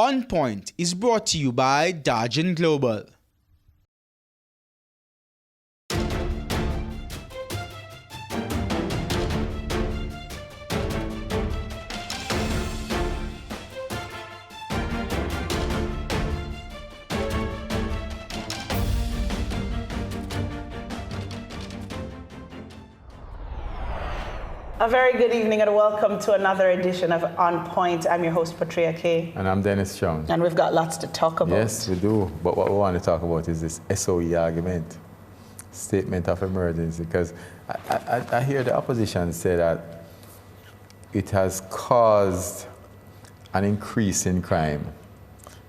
On Point is brought to you by Dargin Global. A very good evening and welcome to another edition of On Point. I'm your host, Patria K. And I'm Dennis Chung. And we've got lots to talk about. Yes, we do. But what we want to talk about is this SOE argument, statement of emergency, because I hear the opposition say that it has caused an increase in crime.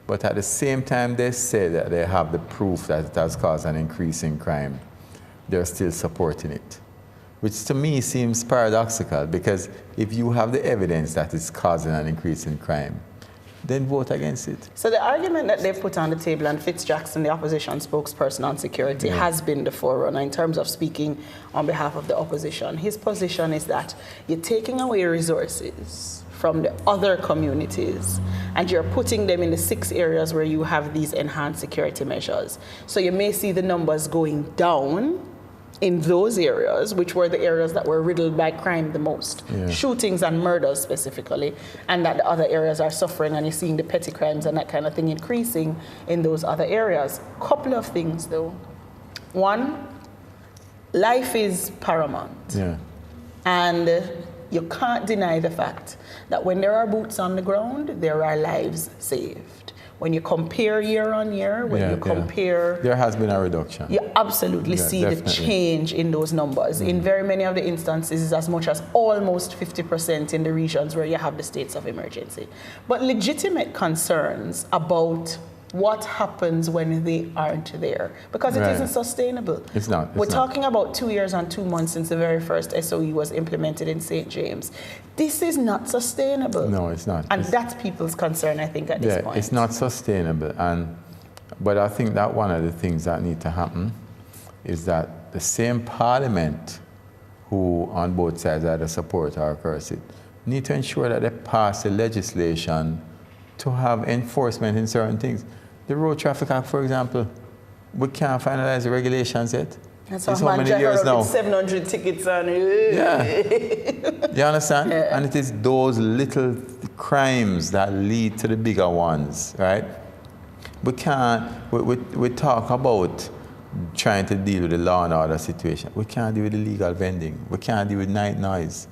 But at the same time they say that they have the proof that it has caused an increase in crime, they're still supporting it. Which to me seems paradoxical, because if you have the evidence that it's causing an increase in crime, then vote against it. So the argument that they've put on the table, and Fitzjackson, the opposition spokesperson on security, has been the forerunner in terms of speaking on behalf of the opposition. His position is that you're taking away resources from the other communities and you're putting them in the 6 areas where you have these enhanced security measures. So you may see the numbers going down in those areas, which were the areas that were riddled by crime the most, shootings and murders specifically, and that the other areas are suffering, and you're seeing the petty crimes and that kind of thing increasing in those other areas. Couple of things though. One, life is paramount. And you can't deny the fact that when there are boots on the ground, there are lives saved. When you compare year on year, compare... There has been a reduction. You absolutely see definitely the change in those numbers. In very many of the instances, it's as much as almost 50% in the regions where you have the states of emergency. But legitimate concerns about what happens when they aren't there, because it isn't sustainable. It's not. We're talking about 2 years and 2 months since the very first SOE was implemented in St. James. This is not sustainable. No, it's not. And that's people's concern, I think, at this point. It's not sustainable. But I think that one of the things that need to happen is that the same parliament who on both sides either support or curse it need to ensure that they pass the legislation to have enforcement in certain things. The Road Traffic Act, for example, we can't finalize the regulations yet. That's it's how many years now? 700 tickets on it. You understand? Yeah. And it is those little crimes that lead to the bigger ones, right? We can't, we talk about trying to deal with the law and order situation. We can't deal with illegal vending. We can't deal with night noise.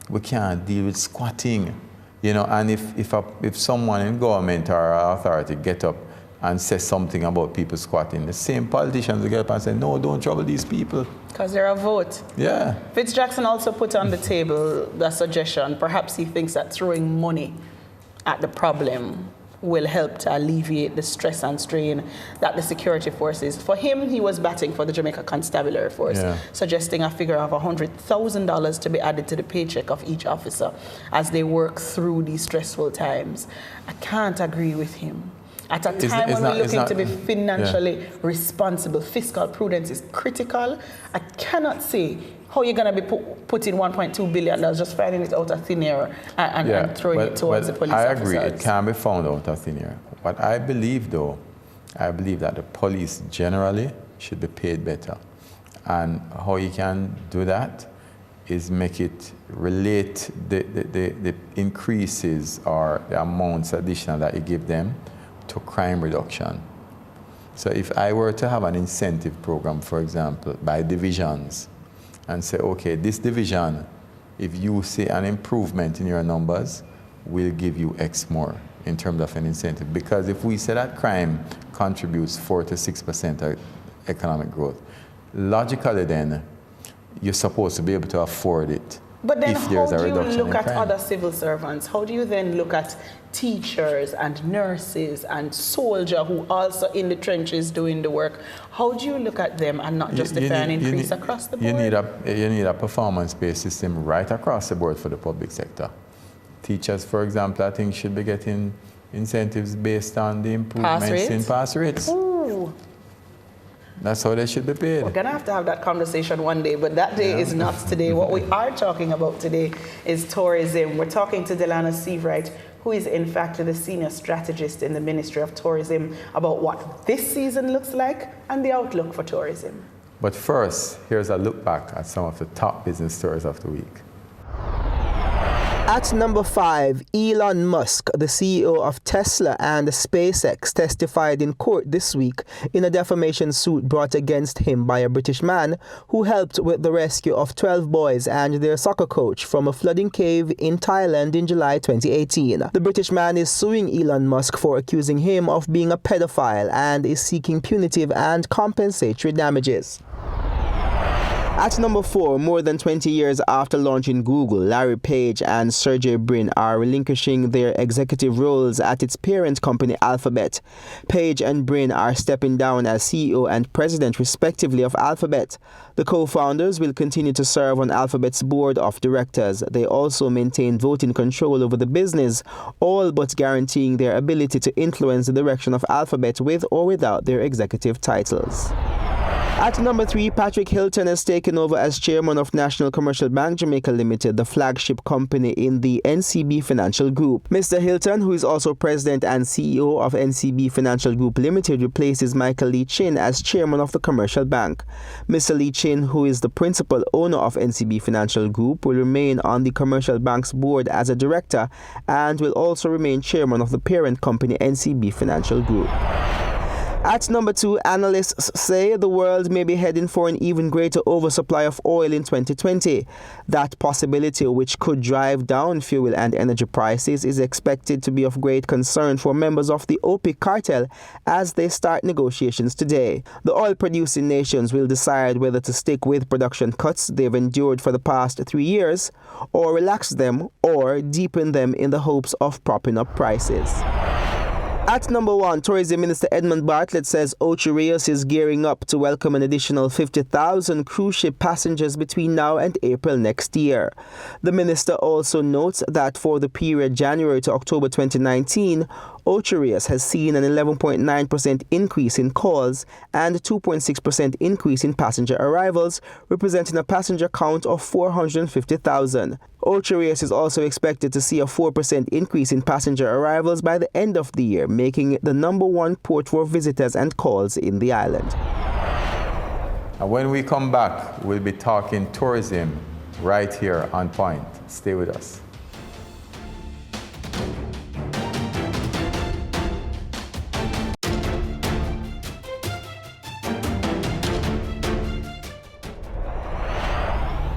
We can't deal with squatting. You know, and if someone in government or authority get up and say something about people squatting, the same politicians will get up and say, no, don't trouble these people. Because they're a vote. Yeah. Fitzjackson also put on the table the suggestion, perhaps he thinks that throwing money at the problem will help to alleviate the stress and strain that the security forces. For him, he was batting for the Jamaica Constabulary Force, suggesting a figure of $100,000 to be added to the paycheck of each officer as they work through these stressful times. I can't agree with him. At a time when we're looking to be financially responsible, fiscal prudence is critical. I cannot see how you're going to be putting $1.2 billion, just finding it out of thin air and throwing it towards the police officers. I agree, it can be found out of thin air. But I believe, though, that the police generally should be paid better. And how you can do that is make it relate the increases or the amounts additional that you give them to crime reduction. So if I were to have an incentive program, for example, by divisions, and say, okay, this division, if you see an improvement in your numbers, we'll give you X more in terms of an incentive. Because if we say that crime contributes 4 to 6% of economic growth, logically then, you're supposed to be able to afford it. But then how do you look at other civil servants? How do you then look at teachers and nurses and soldiers who also in the trenches doing the work? How do you look at them and not justify an increase across the board? You need a performance-based system right across the board for the public sector. Teachers, for example, I think should be getting incentives based on the improvements in pass rates. Ooh. That's how they should be paid. We're going to have that conversation one day, but that day is not today. What we are talking about today is tourism. We're talking to Delana Seavright, who who is in fact the senior strategist in the Ministry of Tourism, about what this season looks like and the outlook for tourism. But first, here's a look back at some of the top business stories of the week. At number 5, Elon Musk, the CEO of Tesla and SpaceX, testified in court this week in a defamation suit brought against him by a British man who helped with the rescue of 12 boys and their soccer coach from a flooding cave in Thailand in July 2018. The British man is suing Elon Musk for accusing him of being a pedophile and is seeking punitive and compensatory damages. At number 4, more than 20 years after launching Google, Larry Page and Sergey Brin are relinquishing their executive roles at its parent company Alphabet. Page and Brin are stepping down as CEO and president respectively of Alphabet. The co-founders will continue to serve on Alphabet's board of directors. They also maintain voting control over the business, all but guaranteeing their ability to influence the direction of Alphabet with or without their executive titles. At number 3, Patrick Hilton has taken over as chairman of National Commercial Bank Jamaica Limited, the flagship company in the NCB Financial Group. Mr. Hilton, who is also president and CEO of NCB Financial Group Limited, replaces Michael Lee Chin as chairman of the commercial bank. Mr. Lee Chin, who is the principal owner of NCB Financial Group, will remain on the commercial bank's board as a director and will also remain chairman of the parent company NCB Financial Group. At number 2, analysts say the world may be heading for an even greater oversupply of oil in 2020. That possibility, which could drive down fuel and energy prices, is expected to be of great concern for members of the OPEC cartel as they start negotiations today. The oil-producing nations will decide whether to stick with production cuts they've endured for the past 3 years, or relax them, or deepen them in the hopes of propping up prices. At number 1, Tourism Minister Edmund Bartlett says Ocho Rios is gearing up to welcome an additional 50,000 cruise ship passengers between now and April next year. The minister also notes that for the period January to October 2019, Ocho Rios has seen an 11.9% increase in calls and a 2.6% increase in passenger arrivals, representing a passenger count of 450,000. Ocho Rios is also expected to see a 4% increase in passenger arrivals by the end of the year, making it the number 1 port for visitors and calls in the island. And when we come back, we'll be talking tourism right here on Point. Stay with us.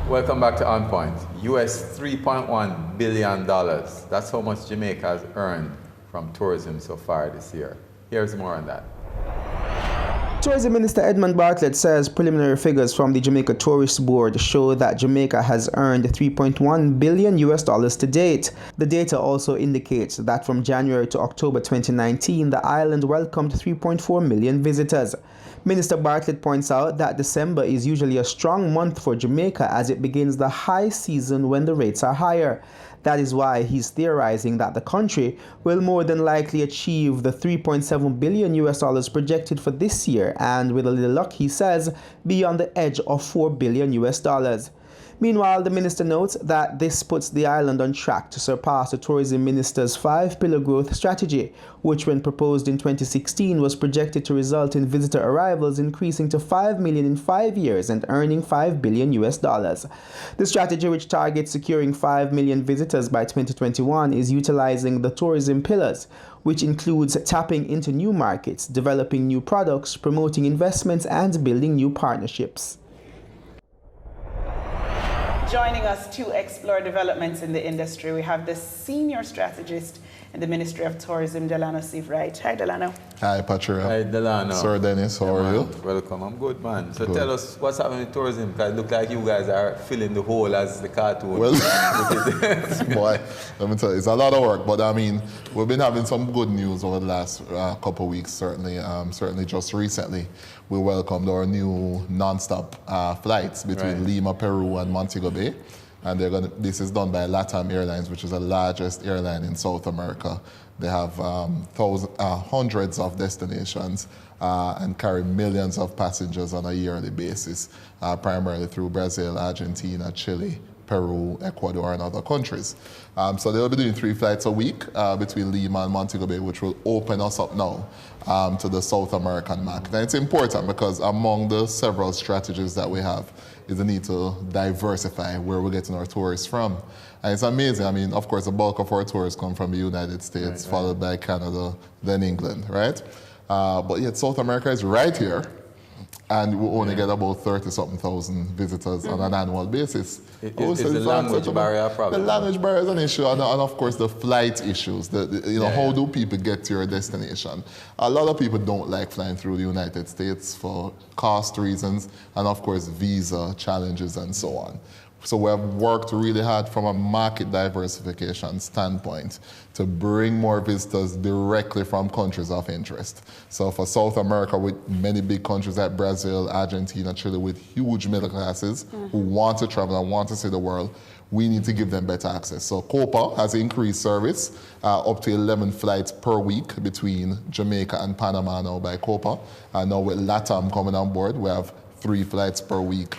Welcome back to On Point. US $3.1 billion. That's how much Jamaica has earned from tourism so far this year. Here's more on that. Tourism Minister Edmund Bartlett says preliminary figures from the Jamaica Tourist Board show that Jamaica has earned $3.1 billion to date. The data also indicates that from January to October 2019, the island welcomed 3.4 million visitors. Minister Bartlett points out that December is usually a strong month for Jamaica as it begins the high season when the rates are higher. That is why he's theorizing that the country will more than likely achieve the $3.7 billion projected for this year, and with a little luck, he says, be on the edge of $4 billion. Meanwhile, the minister notes that this puts the island on track to surpass the tourism minister's 5-pillar growth strategy, which when proposed in 2016 was projected to result in visitor arrivals increasing to 5 million in 5 years and earning $5 billion. The strategy, which targets securing 5 million visitors by 2021, is utilizing the tourism pillars, which includes tapping into new markets, developing new products, promoting investments, and building new partnerships. Joining us to explore developments in the industry, we have the senior strategist in the Ministry of Tourism, Delano Seavright. Hi, Delano. Hi, Patricia. Hi, Delano. Sir Dennis, how are you? Welcome. I'm good, man. So good. Tell us what's happening with tourism, because it looks like you guys are filling the hole as the cartoon. Well, boy, let me tell you, it's a lot of work, but I mean, we've been having some good news over the last couple of weeks, certainly. Certainly just recently, we welcomed our new non-stop flights between Lima, Peru and Montego Bay. And this is done by LATAM Airlines, which is the largest airline in South America. They have hundreds of destinations and carry millions of passengers on a yearly basis, primarily through Brazil, Argentina, Chile, Peru, Ecuador, and other countries. So they'll be doing 3 flights a week between Lima and Montego Bay, which will open us up now to the South American market. And it's important because among the several strategies that we have is the need to diversify where we're getting our tourists from. And it's amazing. I mean, of course, the bulk of our tourists come from the United States, followed by Canada, then England, right? But yet South America is right here, and we only get about 30-something thousand visitors on an annual basis. Is the language barrier a problem? The language barrier is an issue, and of course the flight issues. How do people get to your destination? A lot of people don't like flying through the United States for cost reasons, and of course visa challenges and so on. So we have worked really hard from a market diversification standpoint to bring more visitors directly from countries of interest. So for South America, with many big countries like Brazil, Argentina, Chile, with huge middle classes who want to travel and want to see the world, we need to give them better access. So Copa has increased service up to 11 flights per week between Jamaica and Panama now by Copa. And now with LATAM coming on board, we have 3 flights per week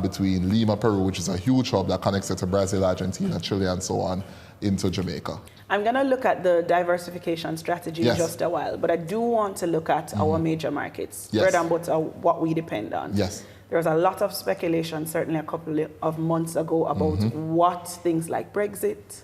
between Lima, Peru, which is a huge hub that connects it to Brazil, Argentina, Chile, and so on, into Jamaica. I'm going to look at the diversification strategy in just a while, but I do want to look at our major markets, bread and butter, what we depend on. Yes. There was a lot of speculation, certainly a couple of months ago, about what things like Brexit,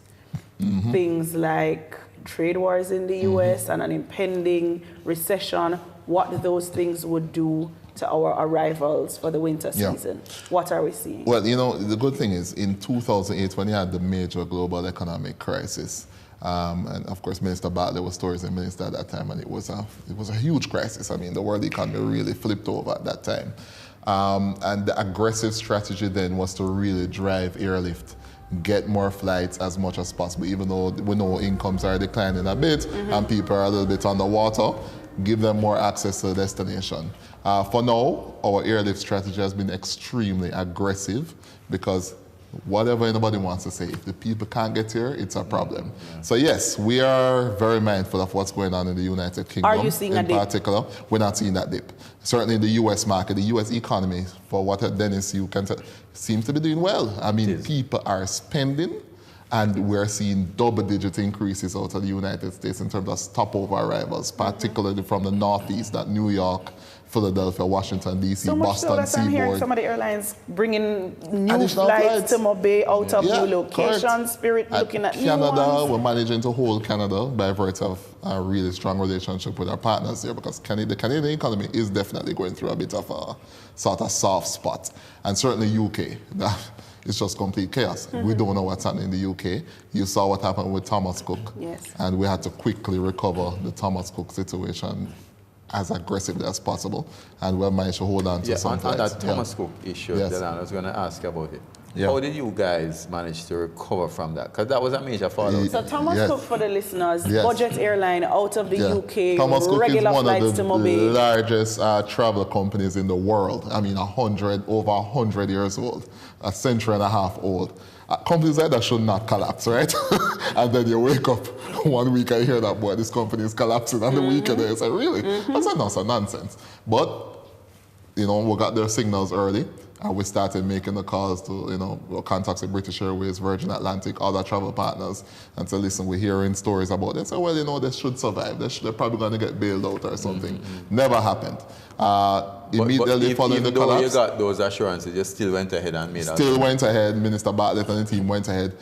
things like trade wars in the US and an impending recession, what those things would do to our arrivals for the winter season. What are we seeing? Well, you know, the good thing is in 2008, when you had the major global economic crisis, and of course, Minister Bartlett was tourism minister at that time, and it was a huge crisis. I mean, the world economy really flipped over at that time. And the aggressive strategy then was to really drive airlift, get more flights as much as possible, even though we know incomes are declining a bit and people are a little bit underwater, give them more access to the destination. For now, our airlift strategy has been extremely aggressive because whatever anybody wants to say, if the people can't get here, it's a problem. So yes, we are very mindful of what's going on in the United Kingdom. Are you seeing a dip? In particular, we're not seeing that dip. Certainly in the US market, the US economy, for what Dennis you can tell, seems to be doing well. I mean, people are spending, and we're seeing double-digit increases out of the United States in terms of stopover arrivals, particularly from the Northeast, that New York, Philadelphia, Washington, D.C., so Boston, so that I'm hearing Seaboard. some of the airlines bringing new Additional flights to Mobay out of new correct. locations, Spirit looking at Canada, new ones. we're managing to hold Canada by virtue of a really strong relationship with our partners here, because the Canadian economy is definitely going through a bit of a sort of soft spot. And certainly UK, it's just complete chaos. We don't know what's happening in the UK. You saw what happened with Thomas Cook. Yes. And we had to quickly recover the Thomas Cook situation as aggressively as possible, and we managed to hold on to some flights. On that Thomas Cook issue, I was going to ask about it. How did you guys manage to recover from that? Because that was a major fallout. So Thomas Cook, for the listeners, budget airline out of the UK, Thomas Cook regular is one flights of the to Mobay. largest travel companies in the world. I mean, over 100 years old, a century and a half old. Companies like that should not collapse, right? And then you wake up one week and hear that, boy, this company is collapsing, and the week and you say, really? That's a nonsense. But, you know, we got their signals early, and we started making the calls to, you know, contacts with British Airways, Virgin Atlantic, other travel partners, and say, listen, we're hearing stories about this. So, well, you know, they should survive. They're probably going to get bailed out or something. Never happened. Immediately following the collapse. You got those assurances, you still went ahead and made Still went ahead. Minister Bartlett and the team went ahead,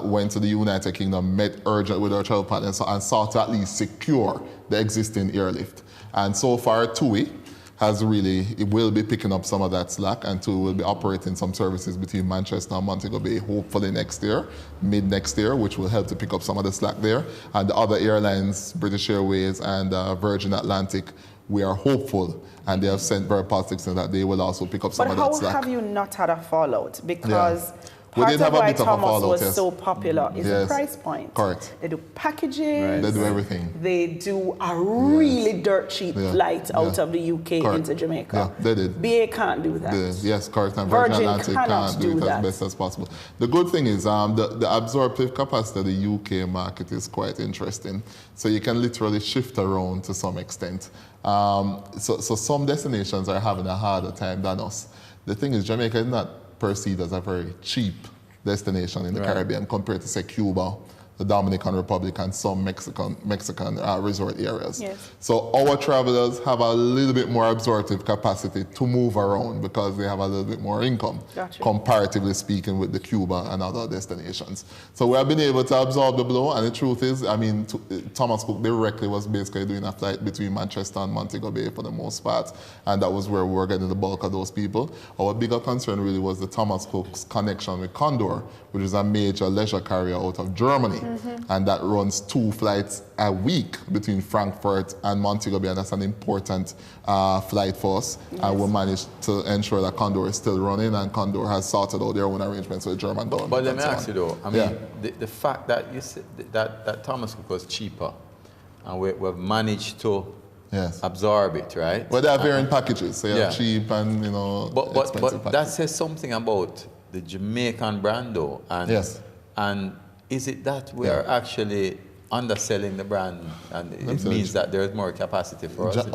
went to the United Kingdom, met urgent with our travel partners, and sought to at least secure the existing airlift. And so far, TUI it will be picking up some of that slack, and TUI will be operating some services between Manchester and Montego Bay, hopefully next year, mid next year, which will help to pick up some of the slack there. And the other airlines, British Airways and Virgin Atlantic, we are hopeful, and they have sent very positive signals that they will also pick up some of that slack. But how have you not had a fallout? Because we part did of have a why bit of a Thomas fallout, was so popular is the price point. Correct. They do packages. They do everything. They do a really dirt cheap flight out of the UK into Jamaica. Yeah, they did. BA can't do that. Yes, correct. And Virgin Atlantic can't do it as best as possible. The good thing is the absorptive capacity of the UK market is quite interesting. So you can literally shift around to some extent. So some destinations are having a harder time than us. The thing is, Jamaica is not perceived as a very cheap destination in the Caribbean compared to, say, Cuba, the Dominican Republic, and some Mexican resort areas. Yes. So our travelers have a little bit more absorptive capacity to move around because they have a little bit more income, Gotcha. comparatively speaking, with the Cuba and other destinations. So we have been able to absorb the blow, and the truth is, I mean, Thomas Cook directly was basically doing a flight between Manchester and Montego Bay for the most part, and that was where we were getting the bulk of those people. Our bigger concern really was the Thomas Cook's connection with Condor, which is a major leisure carrier out of Germany. And that runs 2 flights a week between Frankfurt and Montego Bay, and that's an important flight for us. Yes. And we managed to ensure that Condor is still running, and Condor has sorted out their own arrangements with the German government. But let me ask you though, I mean, the fact that you said that Thomas Cook was cheaper, and we've managed to absorb it, right? Well, they have varying packages, so cheap and, expensive but that packages. says something about the Jamaican brand though, and is it that we are actually underselling the brand, and it means that there's more capacity for us?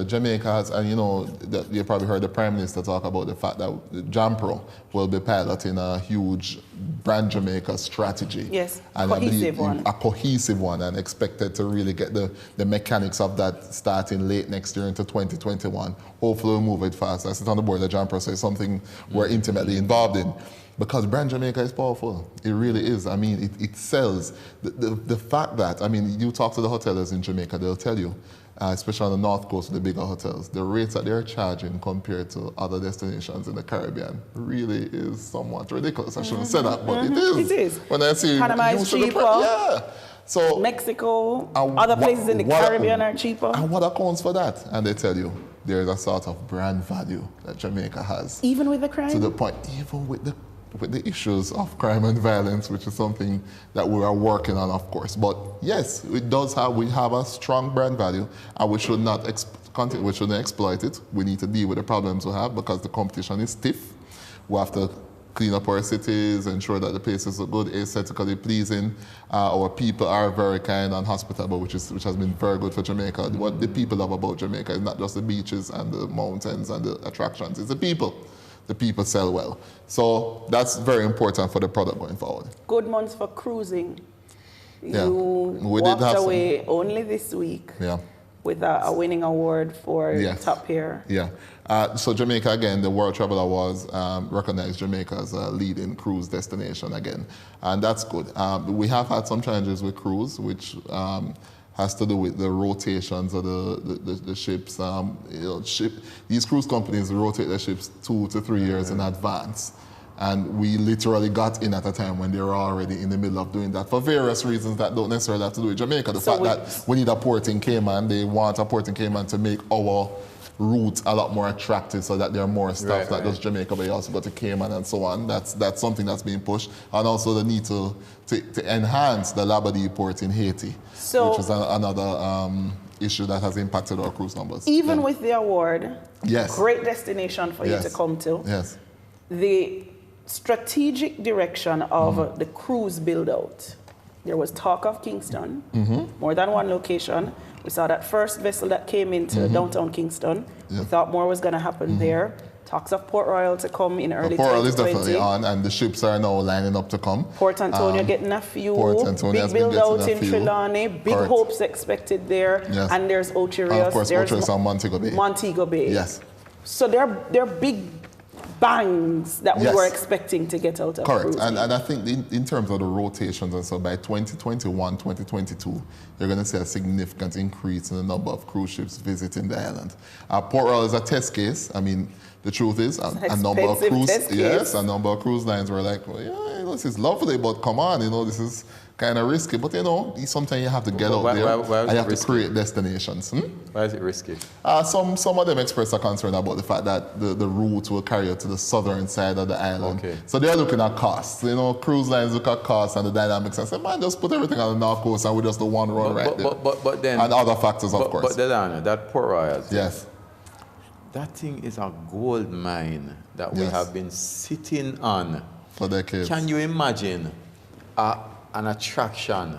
Jamaica has, and you probably heard the Prime Minister talk about the fact that JAMPRO will be piloting a huge brand Jamaica strategy. Yes, and a cohesive one, and expected to really get the mechanics of that starting late next year into 2021. Hopefully we'll move it fast. I sit on the board of JAMPRO, so it's something we're intimately involved in. Because brand Jamaica is powerful. It really is. I mean, it sells. The fact that, I mean, you talk to the hoteliers in Jamaica, they'll tell you, especially on the North Coast, the bigger hotels, the rates that they're charging compared to other destinations in the Caribbean really is somewhat ridiculous. I shouldn't say that, but it is. It is. When I see Panama is cheaper. So Mexico, other places in the Caribbean are cheaper. And what accounts for that? And they tell you, there's a sort of brand value that Jamaica has. Even with the crime? To the point, even with the issues of crime and violence, which is something that we are working on, of course. But yes, we have a strong brand value, and we should not we shouldn't exploit it. We need to deal with the problems we have because the competition is stiff. We have to clean up our cities, ensure that the places are good, aesthetically pleasing. Our people are very kind and hospitable, which has been very good for Jamaica. What the people love about Jamaica is not just the beaches and the mountains and the attractions, it's the people. The people sell well. So that's very important for the product going forward. Good months for cruising. You walked away only this week with a winning award for Top Pair. Yeah. So Jamaica, again, the World Travel Awards recognized Jamaica as a leading cruise destination again. And that's good. We have had some challenges with cruise, which has to do with the rotations of the ships. These cruise companies rotate their ships 2 to 3 years in advance. And we literally got in at a time when they were already in the middle of doing that for various reasons that don't necessarily have to do with Jamaica. The fact that we need a port in Cayman, they want a port in Cayman to make our routes a lot more attractive so that there are more stuff that does Jamaica, but you also go to Cayman and so on. That's something that's being pushed. And also the need to enhance the Labadee port in Haiti, which is another issue that has impacted our cruise numbers. Even with the award, great destination for you to come to. Yes. The strategic direction of the cruise build-out. There was talk of Kingston, more than one location. We saw that first vessel that came into downtown Kingston. We thought more was going to happen there. Talks of Port Royal to come in early 2020. Port Royal is definitely on, and the ships are now lining up to come. Port Antonio getting a few. Big build-out in Trelawney. Big hopes expected there. Yes. And there's Ocho Rios. And of course, Ocho Rios and Montego Bay. Montego Bay. Yes. So they're big bangs that we were expecting to get out of Correct. And I think in terms of the rotations and so by 2021, 2022, you're going to see a significant increase in the number of cruise ships visiting the island. Port Royal is a test case. I mean, the truth is, a number of cruise lines were like, well, yeah, this is lovely, but come on, this is kind of risky. But sometimes you have to get out there and you have to create destinations. Why is it risky? Some of them express a concern about the fact that the route will carry you to the southern side of the island. Okay. So they're looking at costs. Cruise lines look at costs and the dynamics and say, man, just put everything on the North Coast and we just do one run there. But then, and other factors, of course. But then, that Port Royal. Yes. That thing is a gold mine that we have been sitting on for decades. Can you imagine an attraction,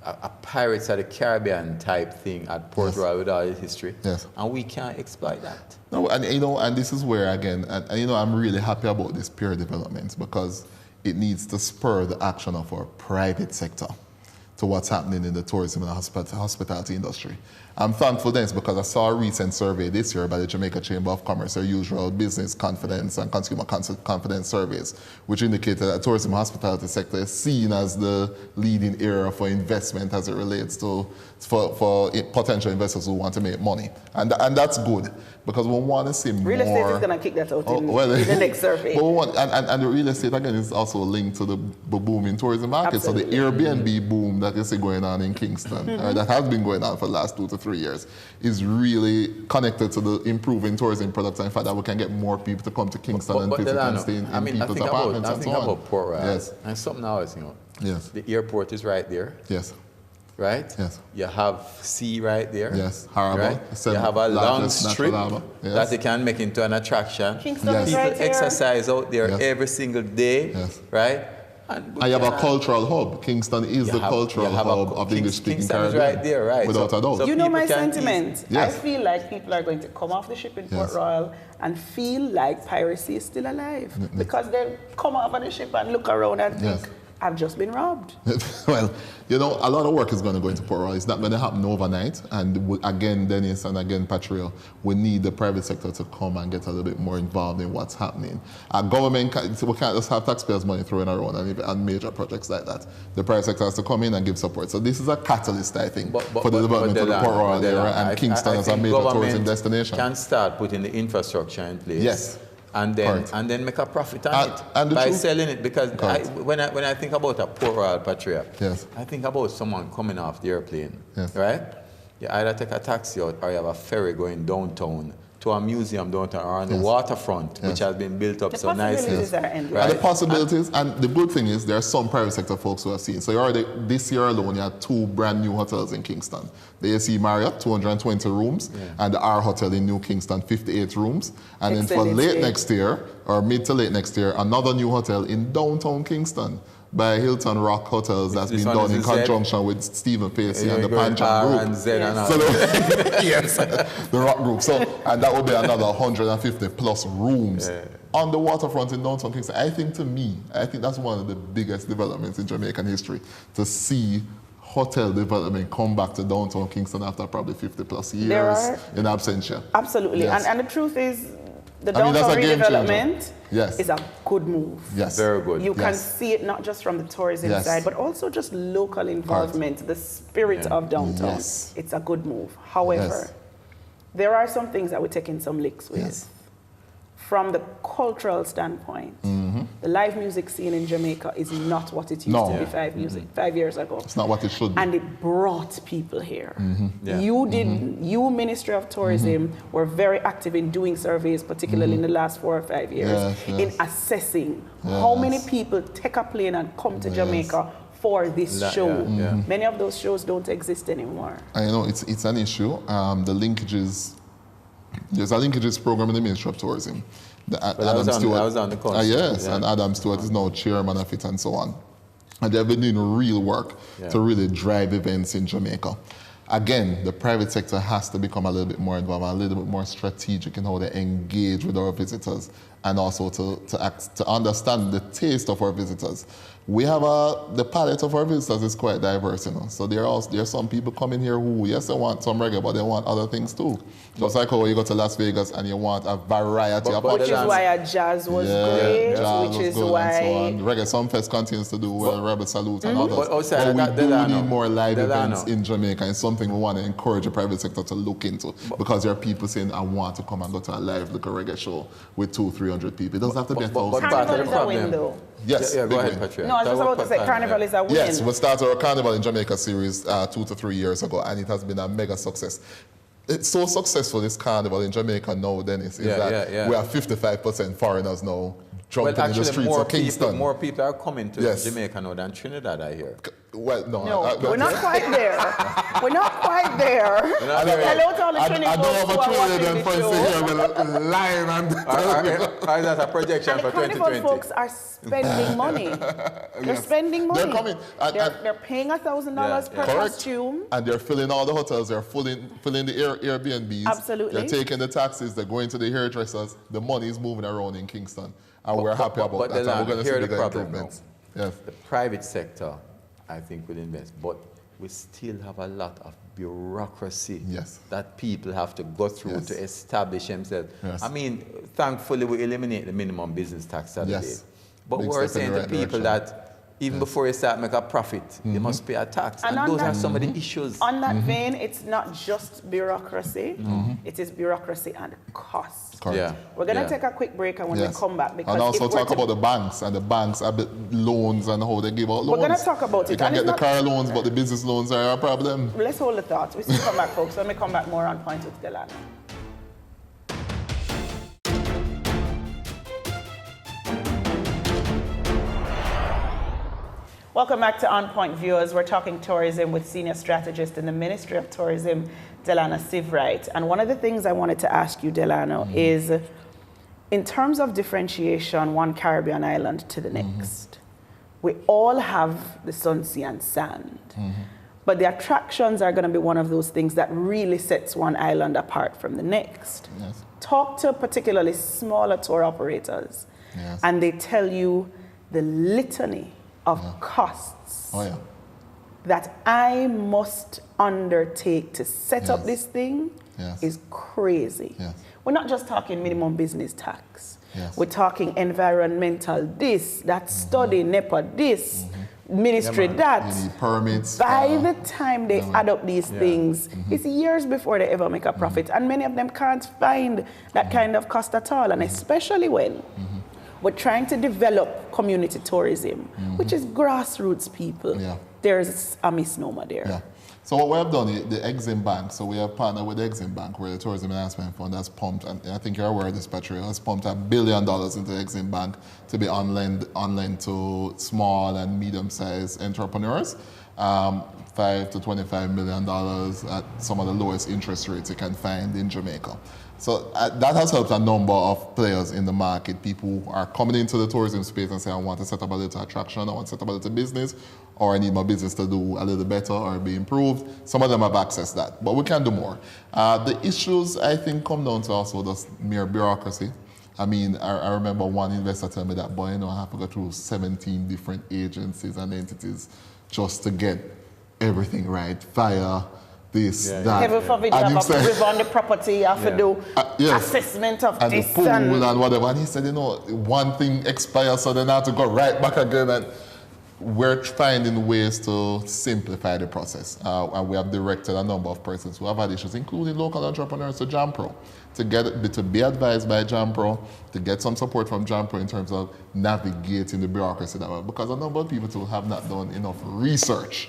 a Pirates of the Caribbean type thing at Port Royal with all its history? Yes. And we can't exploit that. No, and and this is where again, and I'm really happy about this peer development because it needs to spur the action of our private sector to what's happening in the tourism and hospitality industry. I'm thankful then because I saw a recent survey this year by the Jamaica Chamber of Commerce, their usual business confidence and consumer confidence surveys, which indicated that tourism and hospitality sector is seen as the leading area for investment as it relates to for potential investors who want to make money. And that's good because we want to see more. Real estate is going to kick that out in the next survey. But and the real estate, again, is also linked to the booming tourism market. Absolutely. So the Airbnb boom that you see going on in Kingston, or that has been going on for the last 2 to 3 years, is really connected to the improving tourism products. And in fact, that we can get more people to come to Kingston and visit and stay in people's apartments and so on. I think about Port Royal. Yes. And something else, you know. Yes. The airport is right there. Yes. Right? Yes. You have sea right there. Yes. Harbour. Right? You have a long strip that you can make into an attraction. Kingston Yes. is People right here. exercise out there Yes. every single day. Yes. Right? And you have a cultural hub. Kingston is the cultural hub of the English-speaking Kingston Caribbean. is right there, right? Without a doubt. So You know my people can sentiment. Yes. I feel like people are going to come off the ship in Port Yes. Royal and feel like piracy is still alive because they come off of the ship and look around and think, Yes. I've just been robbed. Well, you know, a lot of work is going to go into Port Royal. It's not going to happen overnight. And again, Dennis, and again, Patriel, we need the private sector to come and get a little bit more involved in what's happening. Our government, we can't just have taxpayers' money thrown around and major projects like that. The private sector has to come in and give support. So this is a catalyst, I think, for the development of the Port Royal area and Kingston as a major tourism destination. Can start putting the infrastructure in place. Yes. And then make a profit on it and by selling it. Because when I think about a Port Royal Patriot, yes. I think about someone coming off the airplane, yes. right? You either take a taxi out or you have a ferry going downtown to a museum downtown or on the waterfront, which has been built up so nicely. The possibilities are endless. Right? And the possibilities, and the good thing is there are some private sector folks who have seen. So you already, this year alone, you had 2 brand new hotels in Kingston. The AC Marriott, 220 rooms, and the R Hotel in New Kingston, 58 rooms. And then for late next year, or mid to late next year, another new hotel in downtown Kingston by Hilton Rock Hotels that's been done in conjunction with Stephen Pacey and the Panchan Group. And Z and all. So yes, the Rock Group. So, and that will be another 150 plus rooms on the waterfront in downtown Kingston. I think that's one of the biggest developments in Jamaican history, to see hotel development come back to downtown Kingston after probably 50 plus years in absentia. Absolutely. Yes. And the truth is, the I mean, downtown that's a game redevelopment Yes. is a good move. Yes. Very good. You can see it not just from the tourism Yes. side, but also just local involvement, the spirit of downtown. Yes. It's a good move. However, there are some things that we're taking some licks with. Yes. From the cultural standpoint, the live music scene in Jamaica is not what it used to be 5 years ago. It's not what it should be. And it brought people here. Yeah. You Ministry of Tourism were very active in doing surveys, particularly in the last 4 or 5 years, in assessing how many people take a plane and come to Jamaica for this show. Many of those shows don't exist anymore. I know it's an issue. The linkages, there's a linkages program in the Ministry of Tourism. Adam Stewart, I was on the council. yes, and Adam Stewart is now chairman of it and so on. And they've been doing real work to really drive events in Jamaica. Again, the private sector has to become a little bit more involved, a little bit more strategic in how they engage with our visitors, and also to understand the taste of our visitors. We have the palette of our visitors is quite diverse, you know. So there are some people coming here who, yes, they want some reggae, but they want other things too. Just like how you go to Las Vegas and you want a variety of Which is why a jazz was great, jazz which was is good why... and so on. Reggae Sumfest continues to do well, Rebel Salute and others. But we do need more live events in Jamaica, and something we want to encourage the private sector to look into, because there are people saying, I want to come and go to a live look a reggae show with 200-300 people. It doesn't have to be 1,000. Carnival is a win, though. Yes, go ahead, win. Patrick. No, I was just about to say Carnival is a win. Yes, we started our Carnival in Jamaica series 2 to 3 years ago, and it has been a mega success. It's so successful, this Carnival in Jamaica now, Dennis, is that we are 55% foreigners now jumping in the streets of Kingston. More people are coming to Jamaica now than Trinidad, I hear. Well, No, we're not quite there. We're not quite there. Hello to all the Trinity I don't folks have who a are Trinidad watching friends the here show. with a lion and Is that a projection And for the Carnival 2020? folks are spending money. They're spending money. They're coming. They're paying $1,000 per Correct. costume. And they're filling all the hotels, they're filling the Airbnbs. Absolutely. They're taking the taxis, they're going to the hairdressers. The money is moving around in Kingston. And we're happy about that. And we're going to see bigger improvements. Yes. The private sector, I think, will invest, but we still have a lot of bureaucracy that people have to go through to establish themselves. Yes. I mean, thankfully, we eliminate the minimum business tax Saturday. Yes. But Big we're step in saying the to right people direction. that even before you start make a profit, you must pay a tax. And on those that- are some of the issues. On that vein, it's not just bureaucracy. It is bureaucracy and cost. Correct. Yeah. We're going to take a quick break, and when we come back, because and also if we're talk about the banks and the banks loans and how they give out loans. We're going to talk about You it. can And get it's the car loans, but the business loans are a problem. Let's hold the thoughts. We still come back, folks. When we come back, more on Point with Delano. Welcome back to On Point, viewers. We're talking tourism with senior strategist in the Ministry of Tourism, Delano Sivright. And one of the things I wanted to ask you, Delano, is in terms of differentiation, one Caribbean island to the next, we all have the sun, sea, and sand. But the attractions are going to be one of those things that really sets one island apart from the next. Yes. Talk to particularly smaller tour operators, and they tell you the litany of costs that I must undertake to set up this thing is crazy. We're not just talking minimum business tax. We're talking environmental this, that study, NEPA this, ministry that. You need permits. By the time they add up these things, it's years before they ever make a profit. And many of them can't find that kind of cost at all. And especially when we're trying to develop community tourism, which is grassroots people. There's a misnomer there. So what we have done, the Exim Bank, so we have partnered with the Exim Bank, where the Tourism Enhancement Fund has pumped, and I think you're aware of this, Patrick, has pumped $1 billion into the Exim Bank to be on lend to small and medium-sized entrepreneurs. $5 to $25 million at some of the lowest interest rates you can find in Jamaica. So that has helped a number of players in the market. People are coming into the tourism space and say, I want to set up a little attraction, I want to set up a little business, or I need my business to do a little better or be improved. Some of them have accessed that, but we can do more. The issues, I think, come down to also just mere bureaucracy. I mean, I remember one investor telling me that, boy, I have to go through 17 different agencies and entities just to get everything right. Fire, this, that. Heaven forbid, you have to live on the property, you have to do assessment of and this the pool and whatever. And he said, one thing expires, so then I have to go right back again. And we're finding ways to simplify the process. And we have directed a number of persons who have had issues, including local entrepreneurs, to JAMPRO, to be advised by JAMPRO, to get some support from JAMPRO in terms of navigating the bureaucracy that way. Because a number of people too have not done enough research.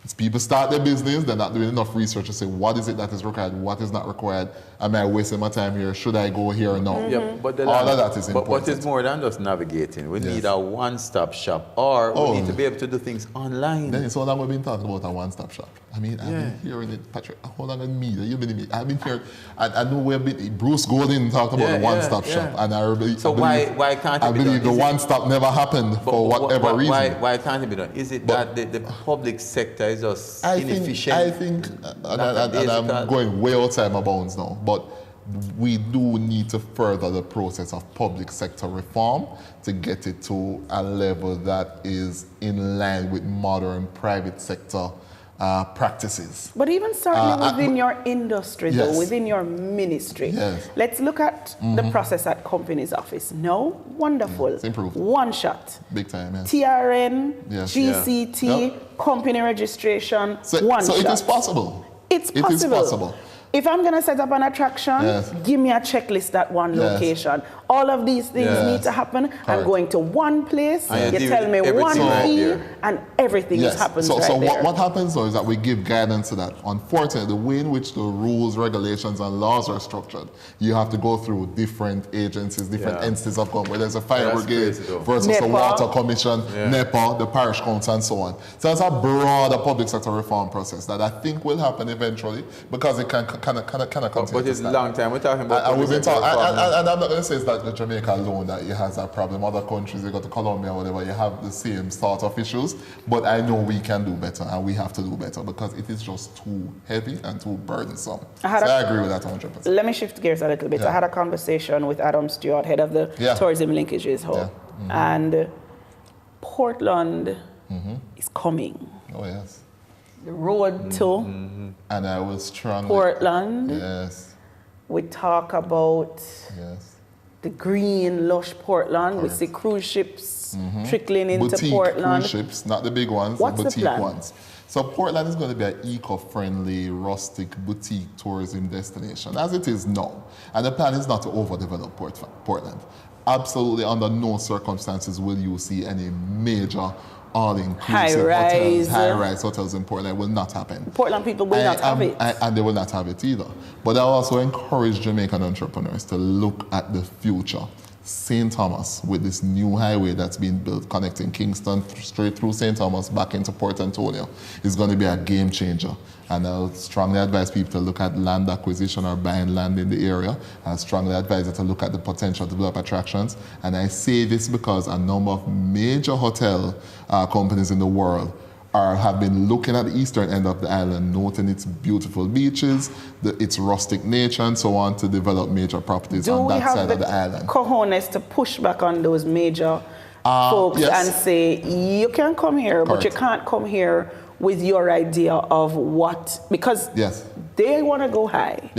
As people start their business, they're not doing enough research to say what is it that is required, what is not required. Am I wasting my time here? Should I go here or no? But all of that is important. But it's more than just navigating. We need a one-stop shop, or we need to be able to do things online. Then it's all that we've been talking about, a one-stop shop. I mean, I've been hearing it, Patrick. Hold on a minute. You've been in me. I've been hearing. I know we've been. Bruce Golden talked about a one-stop shop, and I believe. Why can't it be done? I believe the one-stop never happened for whatever reason. Why can't it be done? Is it that the public sector is just inefficient? I think, and I'm going way outside my bounds now, but we do need to further the process of public sector reform to get it to a level that is in line with modern private sector practices. But even certainly within your industry, though, within your ministry, let's look at the process at Company's office. No? Wonderful. It's improved. One shot. Big time, yes. TRN, GCT, company registration, one shot. So it is possible. It's possible. It is possible. If I'm going to set up an attraction, give me a checklist at one location. All of these things need to happen. I'm going to one place, you tell me one fee, and everything just happens right there. What happens though is that we give guidance to that. Unfortunately, the way in which the rules, regulations, and laws are structured, you have to go through different agencies, different entities of government. There's a fire brigade versus a water commission, NEPA, the parish council, and so on. So that's a broader public sector reform process that I think will happen eventually, because it can kind of continue. But it's a long time. We're talking about. And we've been talking, and I'm not going to say it's that the Jamaica alone that it has that problem. Other countries, you go to Colombia or whatever, you have the same sort of issues. But I know we can do better, and we have to do better, because it is just too heavy and too burdensome. I agree with that 100%. Let me shift gears a little bit. I had a conversation with Adam Stewart, head of the Tourism Linkages Hub, and Portland is coming. Oh yes. The road to and I will strongly Portland. We talk about the green, lush Portland. We see cruise ships trickling into boutique Portland. Cruise ships, not the big ones, What's the boutique the plan? ones. So Portland is going to be an eco-friendly, rustic, boutique tourism destination, as it is now. And the plan is not to overdevelop Portland. Absolutely under no circumstances will you see any major all-inclusive hotels, high-rise hotels in Portland. It will not happen. Portland people will not have it. And they will not have it either. But I also encourage Jamaican entrepreneurs to look at the future. St. Thomas, with this new highway that's being built connecting Kingston straight through St. Thomas back into Port Antonio, is going to be a game changer. And I'll strongly advise people to look at land acquisition or buying land in the area. I strongly advise you to look at the potential to develop attractions. And I say this because a number of major hotel companies in the world have been looking at the eastern end of the island, noting its beautiful beaches, its rustic nature, and so on, to develop major properties on that side of the island. Do we have the cojones to push back on those major folks and say, you can come here, but you can't come here with your idea of what, because they want to go high.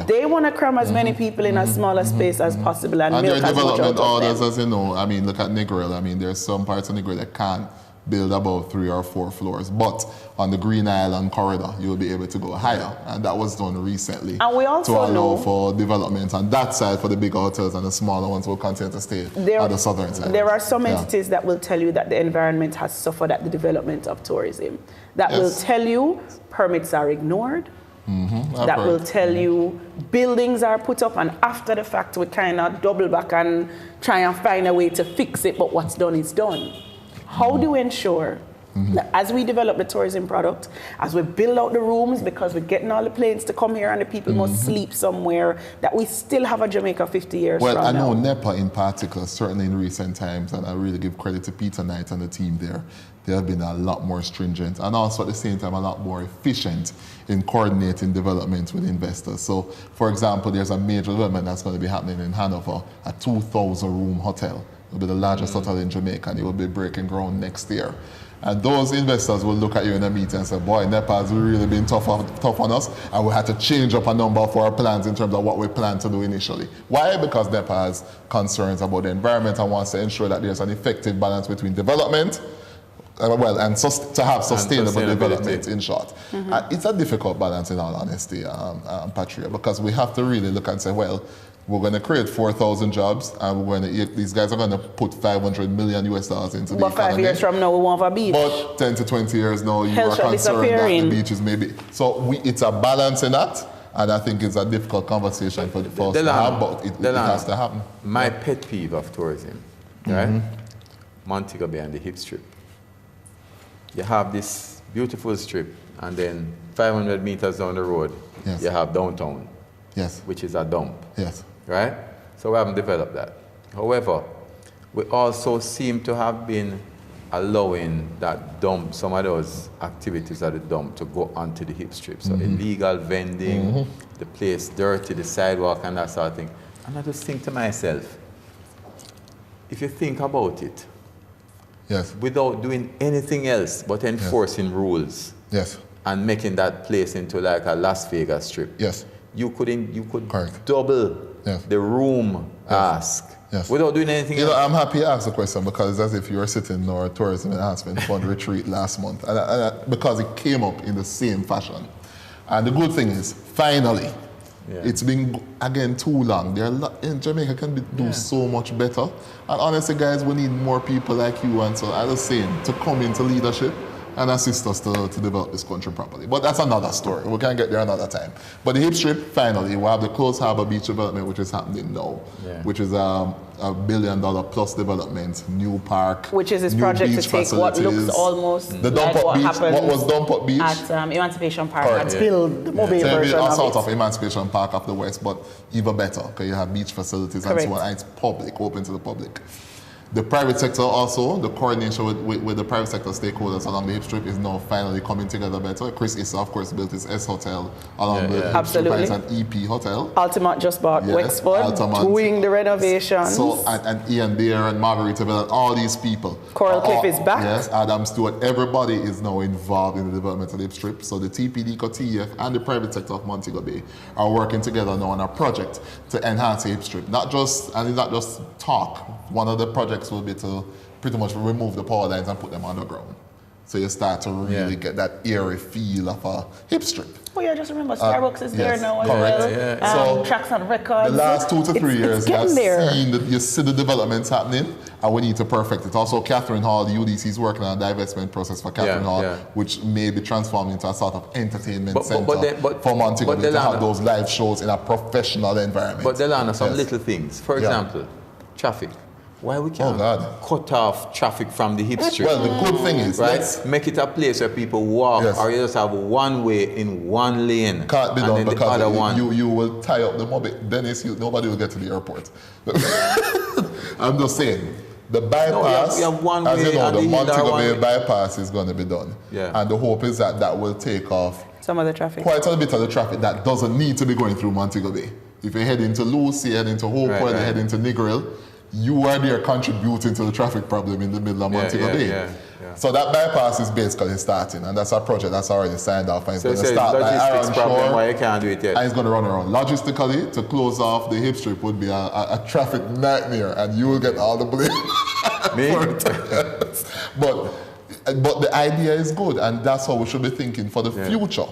They want to cram as many people in a smaller space as possible and milk their as much development out of orders, them. as you know, I mean, look at Negril. I mean, there's some parts of Negril that can't build above 3 or 4 floors. But on the Green Island corridor, you'll be able to go higher. And that was done recently and we also to allow for development. And that side for the bigger hotels, and the smaller ones will continue to stay on the southern side. There are some entities that will tell you that the environment has suffered at the development of tourism. That will tell you permits are ignored. That will tell you buildings are put up, and after the fact we kind of double back and try and find a way to fix it, but what's done is done. How do we ensure that as we develop the tourism product, as we build out the rooms, because we're getting all the planes to come here and the people must sleep somewhere, that we still have a Jamaica 50 years from now? Well, I know NEPA in particular, certainly in recent times, and I really give credit to Peter Knight and the team there. They have been a lot more stringent and also at the same time a lot more efficient in coordinating development with investors. So, for example, there's a major development that's going to be happening in Hanover, a 2,000-room hotel. It will be the largest hotel in Jamaica, and it will be breaking ground next year. And those investors will look at you in a meeting and say, boy, NEPA has really been tough on us, and we had to change up a number of our plans in terms of what we planned to do initially. Why? Because NEPA has concerns about the environment and wants to ensure that there's an effective balance between development, and to have sustainable development, in short. It's a difficult balance, in all honesty, Patria, because we have to really look and say, well, we're going to create 4,000 jobs, and these guys are going to put $500 million US into the economy. But 5 years from now, we won't have a beach. But 10 to 20 years now, you are concerned that the beaches may be. So it's a balance in that, and I think it's a difficult conversation for us to have, but it has to happen. My pet peeve of tourism, right? Montego Bay and the hip strip. You have this beautiful strip, and then 500 meters down the road, you have downtown, which is a dump. Right? So we haven't developed that. However, we also seem to have been allowing that dump, some of those activities at the dump, to go onto the hip strip. So illegal vending, the place dirty, the sidewalk, and that sort of thing. And I just think to myself, if you think about it, without doing anything else but enforcing rules and making that place into like a Las Vegas strip, you could double the room ask without doing anything else. I'm happy you asked the question, because it's as if you were sitting in our tourism enhancement fund retreat last month, and because it came up in the same fashion. And the good thing is, finally. Yeah. It's been, again, too long. In Jamaica can do so much better. And honestly, guys, we need more people like you and so, as I was saying, to come into leadership and assist us to develop this country properly. But that's another story. We can get there another time. But the hip strip, finally, we have the Close Harbour Beach development, which is happening now, which is a $1 billion plus development, new park, which is this project to take what looks almost like what happened what was Dumpot Beach at Emancipation Park and build the mobile version of it. Sort of Emancipation Park of the West, but even better, because you have beach facilities and so on, and it's public, open to the public. The private sector also, the coordination with the private sector stakeholders along the hip strip is now finally coming together better. Chris Issa, of course, built his S Hotel along the hip strip, and it's an EP hotel. Altamont just bought Wexford, doing the renovations. So, and Ian Bear and Margaritaville, all these people. Coral Cliff is back. Yes, Adam Stewart, everybody is now involved in the development of the hip strip. So the TPD, TEF, and the private sector of Montego Bay are working together now on a project to enhance the hip strip. Not just talk. One of the projects will be to pretty much remove the power lines and put them underground. So you start to really get that eerie feel of a hip strip. Oh yeah, just remember Starbucks is there now as correct. well. So Tracks on Records. the last 2 to 3 years, you see the developments happening, and we need to perfect it. Also, Catherine Hall, the UDC is working on a divestment process for Catherine Hall, which may be transformed into a sort of entertainment center for Montego Bay to have those live shows in a professional environment. But Delana, some little things. For example, traffic. Why we can't cut off traffic from the hip strip? Well, the good thing is, make it a place where people walk, or you just have one way in one lane. Can't be done and then because the other one. You will tie up the mobile. Dennis, nobody will get to the airport. I'm just saying, the bypass, you have one as way you know, the Montego Bay way. bypass is going to be done. And the hope is that will take off some of the traffic. Quite a bit of the traffic that doesn't need to be going through Montego Bay. If you head into Lucy, head into Hope, you head into Negril, you are there contributing to the traffic problem in the middle of Montego Bay. So that bypass is basically starting, and that's a project that's already signed off, and it's going to start by Aaron Shore, why you can't do it yet. and it's going to run around. Logistically, to close off the hip strip would be a traffic nightmare, and you will get all the blame. But the idea is good, and that's how we should be thinking for the future.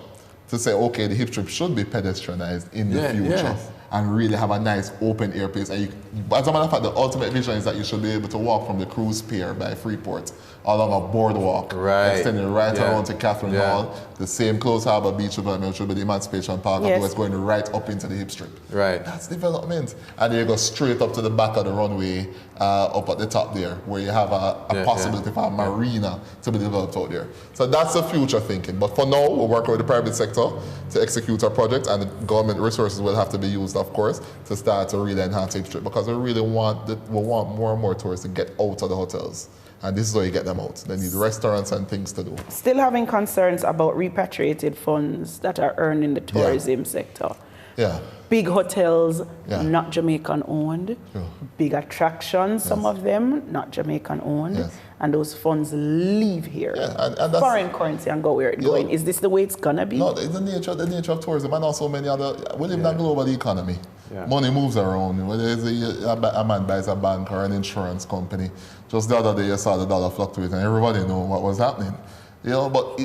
To say, okay, the hip strip should be pedestrianized in the future and really have a nice open air place. And as a matter of fact, the ultimate vision is that you should be able to walk from the cruise pier by Freeport along a boardwalk, extending around to Catherine Hall. The same Close Harbour Beach development should be the Emancipation Park, otherwise going right up into the hip strip. That's development. And then you go straight up to the back of the runway, up at the top there, where you have a possibility for a marina to be developed out there. So that's the future thinking. But for now, we're working with the private sector to execute our project, and the government resources will have to be used, of course, to start to really enhance hip strip, because we really want more and more tourists to get out of the hotels. And this is how you get them out. They need restaurants and things to do. Still having concerns about repatriated funds that are earned in the tourism sector. Big hotels, not Jamaican owned. Big attractions, some of them, not Jamaican owned. And those funds leave here. And foreign currency and go where it's going. Is this the way it's gonna be? No, it's the nature of tourism, and also many other. We live in a global economy. Money moves around. Whether it's a man buys a bank or an insurance company. Just the other day, you saw the dollar fluctuate, and everybody knew what was happening. But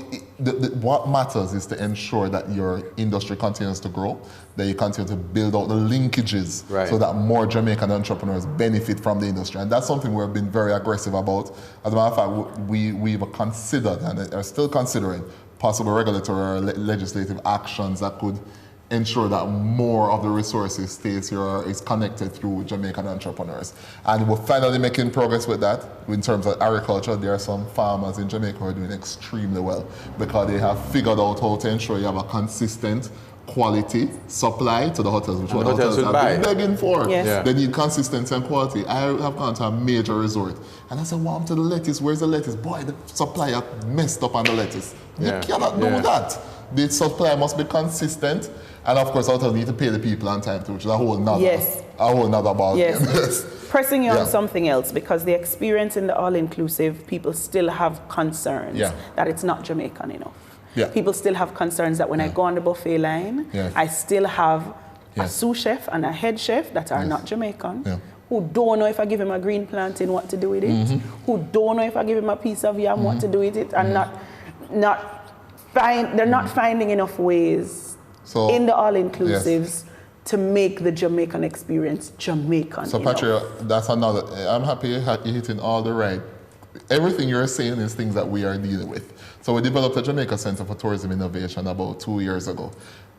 what matters is to ensure that your industry continues to grow, that you continue to build out the linkages so that more Jamaican entrepreneurs benefit from the industry. And that's something we've been very aggressive about. As a matter of fact, we've considered and are still considering possible regulatory or legislative actions that could ensure that more of the resources stays here or is connected through Jamaican entrepreneurs. And we're finally making progress with that. In terms of agriculture, there are some farmers in Jamaica who are doing extremely well because they have figured out how to ensure you have a consistent quality supply to the hotels, which what hotels have been begging for. They need consistency and quality. I have gone to a major resort and I said, "Wow, to the lettuce, where's the lettuce?" Boy, the supplier messed up on the lettuce. You cannot do that. The supply must be consistent. And of course, hotels need to pay the people on time too, which is a whole nother ball game. Pressing you on something else, because the experience in the all-inclusive, people still have concerns that it's not Jamaican enough. People still have concerns that when I go on the buffet line, I still have a sous chef and a head chef that are not Jamaican, who don't know if I give him a green plantain what to do with it, who don't know if I give him a piece of yam what to do with it, and they're not finding enough ways So in the all-inclusives to make the Jamaican experience Jamaican. So, Patricia, that's another. I'm happy you're hitting all the right. Everything you're saying is things that we are dealing with. So, we developed a Jamaica Center for Tourism Innovation about 2 years ago,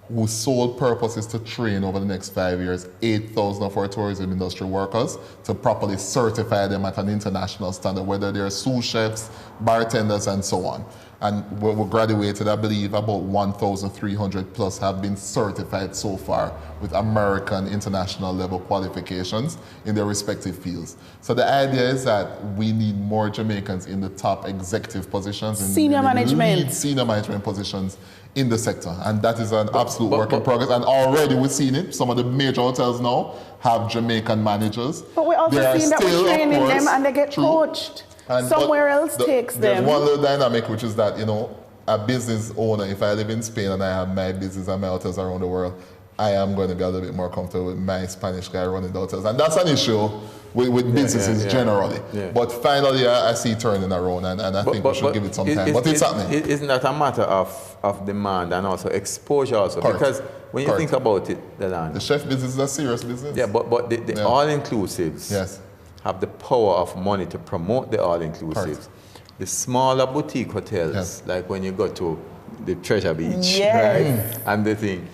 whose sole purpose is to train over the next 5 years 8,000 of our tourism industry workers to properly certify them at an international standard, whether they're sous chefs, bartenders, and so on. And we graduated, I believe, about 1,300 plus have been certified so far with American international level qualifications in their respective fields. So the idea is that we need more Jamaicans in the top executive positions, in senior management, lead senior management positions in the sector. And that is an absolute work in progress. And already we've seen it. Some of the major hotels now have Jamaican managers. But we're also seeing that we're training them and they get coached. And somewhere else takes them. There's one little dynamic, which is that, you know, a business owner, if I live in Spain and I have my business and my hotels around the world, I am going to be a little bit more comfortable with my Spanish guy running the hotels. And that's an issue with businesses generally. Yeah. But finally, I see it turning around, and I think we should give it some time. But it's happening. Isn't that a matter of demand and also exposure also? Correct. Because when you think about it, the chef business is a serious business. Yeah, but the all-inclusives have the power of money to promote the all-inclusives. The smaller boutique hotels, like when you go to the Treasure Beach, right? And the thing,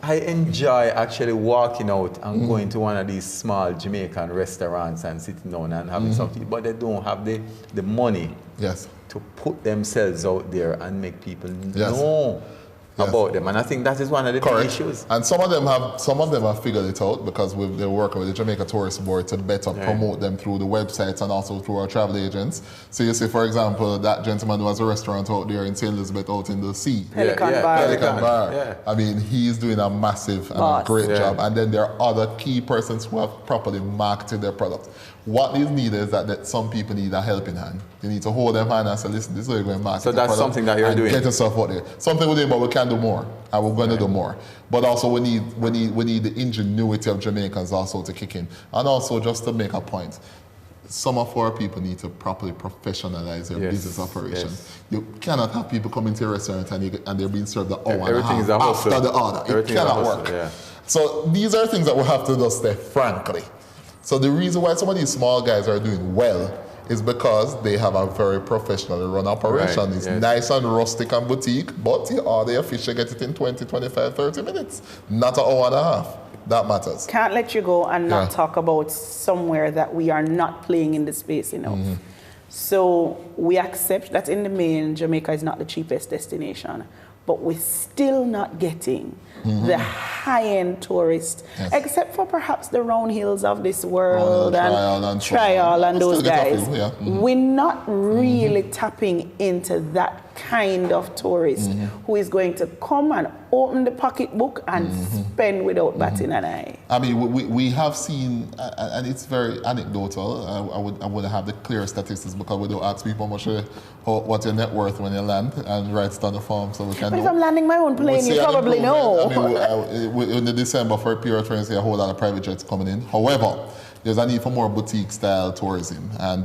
I enjoy actually walking out and going to one of these small Jamaican restaurants and sitting down and having something, but they don't have the money to put themselves out there and make people know about them, and I think that is one of the big issues. And some of them have figured it out because they're working with the Jamaica Tourist Board to better promote them through the websites and also through our travel agents. So you see, for example, that gentleman who has a restaurant out there in St. Elizabeth out in the sea. Pelican Bar. Yeah. I mean, he's doing a massive and a great job. And then there are other key persons who have properly marketed their product. What is needed is that some people need a helping hand. You need to hold them hand and say, listen, this is how you're going to market. So that's something that you're doing. Get yourself out there. Something we're doing, but we can do more. And we're going to do more. But also we need the ingenuity of Jamaicans also to kick in. And also just to make a point, some of our people need to properly professionalize their business operations. You cannot have people come into your restaurant and they're being served the hour and a half after the order. It cannot work. So these are things that we have to just say frankly. So the reason why some of these small guys are doing well is because they have a very professionally run operation. It's nice and rustic and boutique, but you order your fish, you get it in 20, 25, 30 minutes. Not an hour and a half. That matters. Can't let you go and not talk about somewhere that we are not playing in the space enough. So we accept that in the main, Jamaica is not the cheapest destination, but we're still not getting the high-end tourists, except for perhaps the Round Hills of this world and Trial and those guys. We're not really tapping into that kind of tourist who is going to come and open the pocketbook and spend without batting an eye. I mean, we have seen, and it's very anecdotal. I would have the clear statistics because we don't ask people much what's your net worth when you land and write it on the form so we can know. But if I'm landing my own plane, you probably know. I mean, in the December for a period of time, see a whole lot of private jets coming in. However, there's a need for more boutique-style tourism, and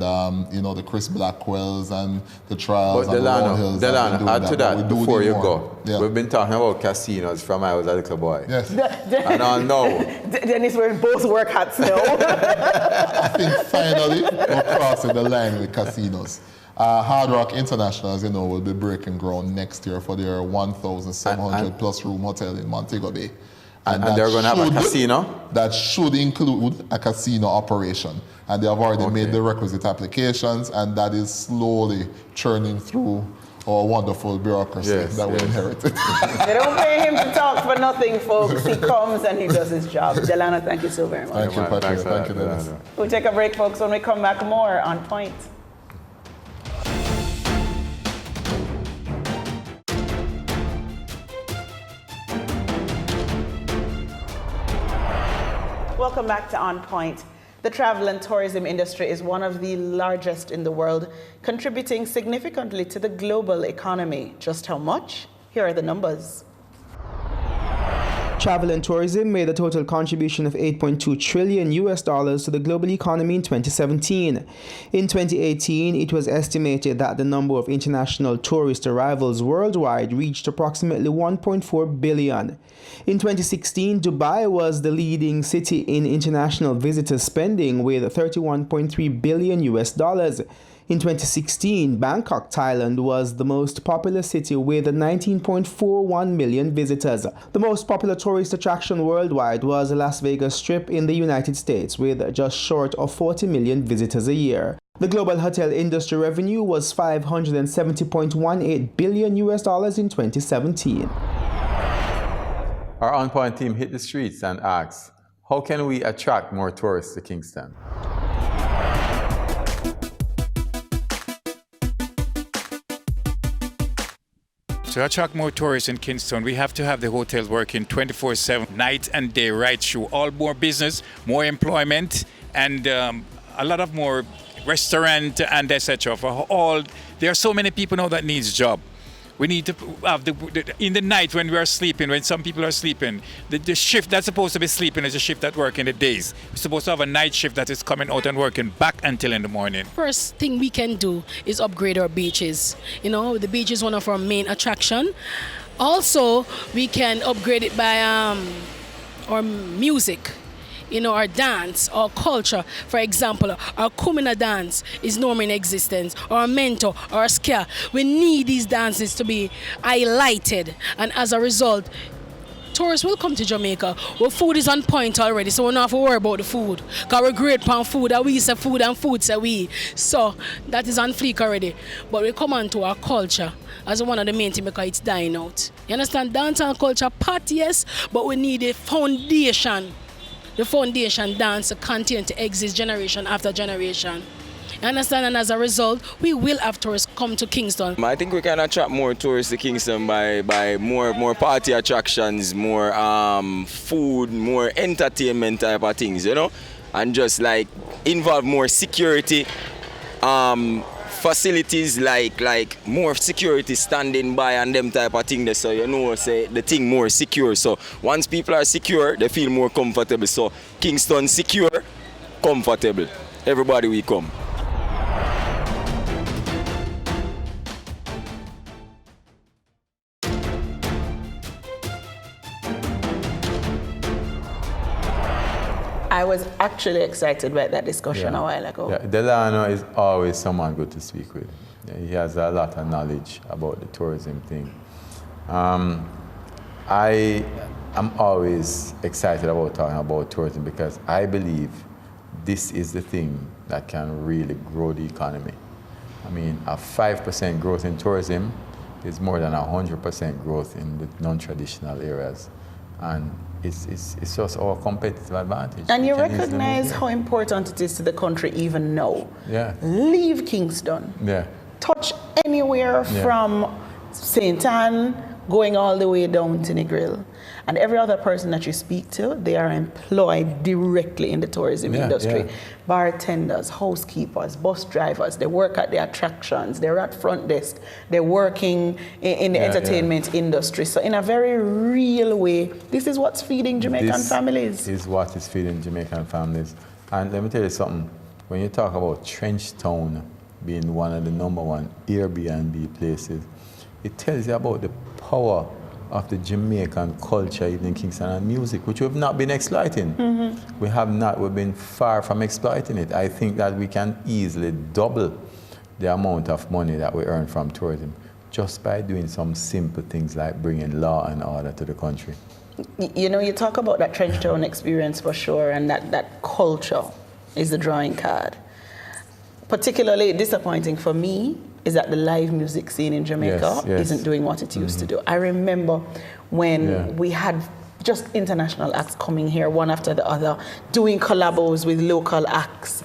you know, the Chris Blackwells and the Trials and the Round Hills. Delano, add to that before you go. We've been talking about casinos from I was a little boy. Yes. And I know. Dennis wearing both work hats now. I think finally we're crossing the line with casinos. Hard Rock International, as you know, will be breaking ground next year for their 1,700 plus room hotel in Montego Bay. And they're going to have a casino? That should include a casino operation. And they have already made the requisite applications, and that is slowly churning through our wonderful bureaucracy that we inherited. They don't pay him to talk for nothing, folks. He comes and he does his job. Delano, thank you so very much. Thank you, Patrick. Thank you, Dennis. We'll take a break, folks. When we come back, more On Point. Welcome back to On Point. The travel and tourism industry is one of the largest in the world, contributing significantly to the global economy. Just how much? Here are the numbers. Travel and tourism made a total contribution of $8.2 trillion to the global economy in 2017. In 2018, it was estimated that the number of international tourist arrivals worldwide reached approximately 1.4 billion. In 2016, Dubai was the leading city in international visitor spending with $31.3 billion. In 2016, Bangkok, Thailand was the most popular city with 19.41 million visitors. The most popular tourist attraction worldwide was the Las Vegas Strip in the United States with just short of 40 million visitors a year. The global hotel industry revenue was $570.18 billion in 2017. Our On Point team hit the streets and asked, how can we attract more tourists to Kingston? To attract more tourists in Kingston, we have to have the hotels working 24/7, night and day, right through. All more business, more employment, and a lot of more restaurant and etc. For all, there are so many people now that needs job. We need to have in the night when we are sleeping, when some people are sleeping, the shift that's supposed to be sleeping is a shift that work in the days. We're supposed to have a night shift that is coming out and working back until in the morning. First thing we can do is upgrade our beaches. You know, the beach is one of our main attraction. Also, we can upgrade it by our music. You know, our dance, our culture. For example, our Kumina dance is no more in existence. Our mento, our ska. We need these dances to be highlighted. And as a result, tourists will come to Jamaica. Well, food is on point already, so we don't have to worry about the food. Because we're great on food, and we say food and food say we. So that is on fleek already. But we come on to our culture as one of the main things because it's dying out. You understand? Dance and culture, part yes, but we need a foundation. The foundation dance to continue to exist generation after generation. You understand? And as a result, we will have tourists come to Kingston. I think we can attract more tourists to Kingston by more party attractions, more food, more entertainment type of things, you know? And just like involve more security, facilities like more security standing by and them type of thing, so you know, say the thing more secure. So once people are secure, they feel more comfortable. So Kingston secure, comfortable. Everybody will come. I was actually excited about that discussion a while ago. Yeah, Delano is always someone good to speak with. He has a lot of knowledge about the tourism thing. I am always excited about talking about tourism because I believe this is the thing that can really grow the economy. I mean, a 5% growth in tourism is more than 100% growth in the non-traditional areas. And it's just our competitive advantage. And you recognize how important it is to the country even now. Yeah. Leave Kingston. Yeah. Touch anywhere from St. Anne, going all the way down to Negril. And every other person that you speak to, they are employed directly in the tourism industry. Yeah. Bartenders, housekeepers, bus drivers, they work at the attractions, they're at front desk, they're working in the entertainment industry. So in a very real way, this is what's feeding Jamaican families. This is what is feeding Jamaican families. And let me tell you something, when you talk about Trenchtown being one of the #1 Airbnb places, it tells you about the power of the Jamaican culture, even in Kingston, and music, which we've not been exploiting. Mm-hmm. We've been far from exploiting it. I think that we can easily double the amount of money that we earn from tourism just by doing some simple things like bringing law and order to the country. You know, you talk about that Trenchtown experience for sure, and that culture is the drawing card. Particularly disappointing for me is that the live music scene in Jamaica isn't doing what it used to do. I remember when we had just international acts coming here, one after the other, doing collabos with local acts,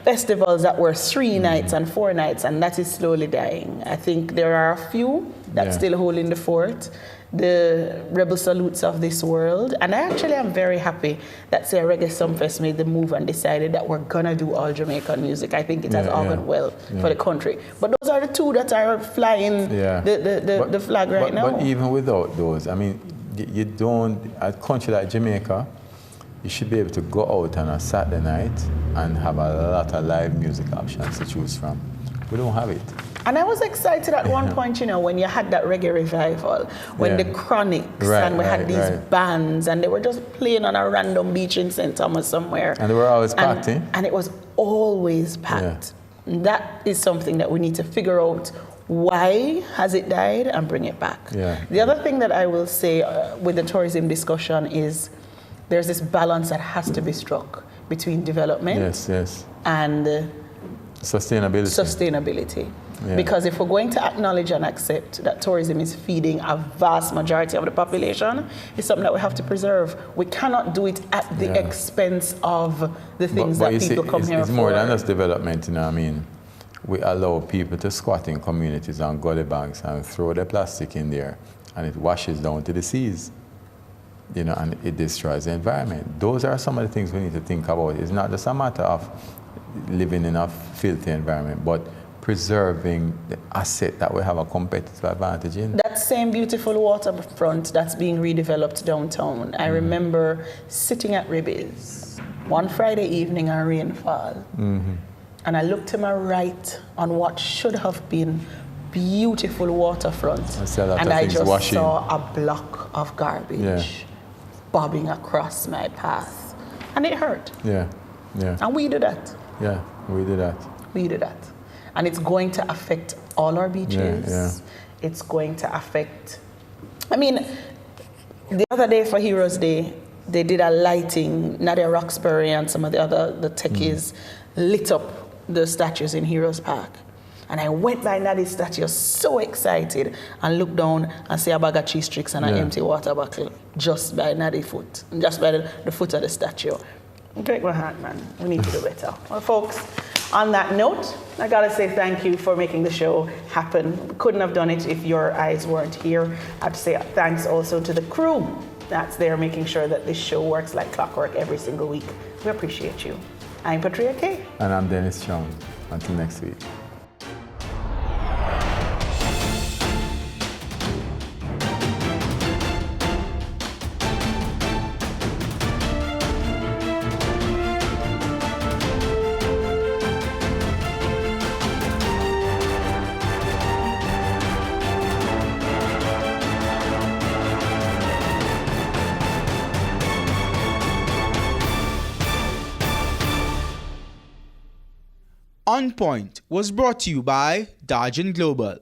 festivals that were 3 nights and 4 nights, and that is slowly dying. I think there are a few that still holding the fort, the Rebel Salutes of this world. And I actually am very happy that say Reggae Sumfest made the move and decided that we're gonna do all Jamaican music. I think it has all gone well for the country. But those are the two that are flying the flag right now. But even without those, I mean, you don't, a country like Jamaica, you should be able to go out on a Saturday night and have a lot of live music options to choose from. We don't have it. And I was excited at one point, you know, when you had that reggae revival, when the Chronics and we had these bands and they were just playing on a random beach in St. Thomas somewhere. And they were always packed, and it was always packed. Yeah. That is something that we need to figure out. Why has it died and bring it back? Yeah. The other thing that I will say with the tourism discussion is there's this balance that has to be struck between development and sustainability. Yeah. Because if we're going to acknowledge and accept that tourism is feeding a vast majority of the population, it's something that we have to preserve. We cannot do it at the expense of the things that people come here for. It's more than just development, you know what I mean? We allow people to squat in communities on gully banks and throw their plastic in there, and it washes down to the seas, you know, and it destroys the environment. Those are some of the things we need to think about. It's not just a matter of living in a filthy environment, but preserving the asset that we have a competitive advantage in. That same beautiful waterfront that's being redeveloped downtown. I remember sitting at Ribby's one Friday evening on rainfall, and I looked to my right on what should have been beautiful waterfront, and I just saw a block of garbage bobbing across my path, and it hurt. And we do that. Yeah, we do that. We do that. And it's going to affect all our beaches. It's going to affect... I mean, the other day for Heroes Day, they did a lighting. Nadia Roxbury and some of the techies lit up the statues in Heroes Park. And I went by Nadia's statue, so excited, and looked down and see a bag of cheese sticks and an empty water bottle just by Nadia's foot, just by the foot of the statue. Break my heart, man. We need to do better. Well, folks, on that note, I gotta say thank you for making the show happen. We couldn't have done it if your eyes weren't here. I'd say thanks also to the crew that's there making sure that this show works like clockwork every single week. We appreciate you. I'm Patria K. And I'm Dennis Chung. Until next week. On Point was brought to you by Dargin Global.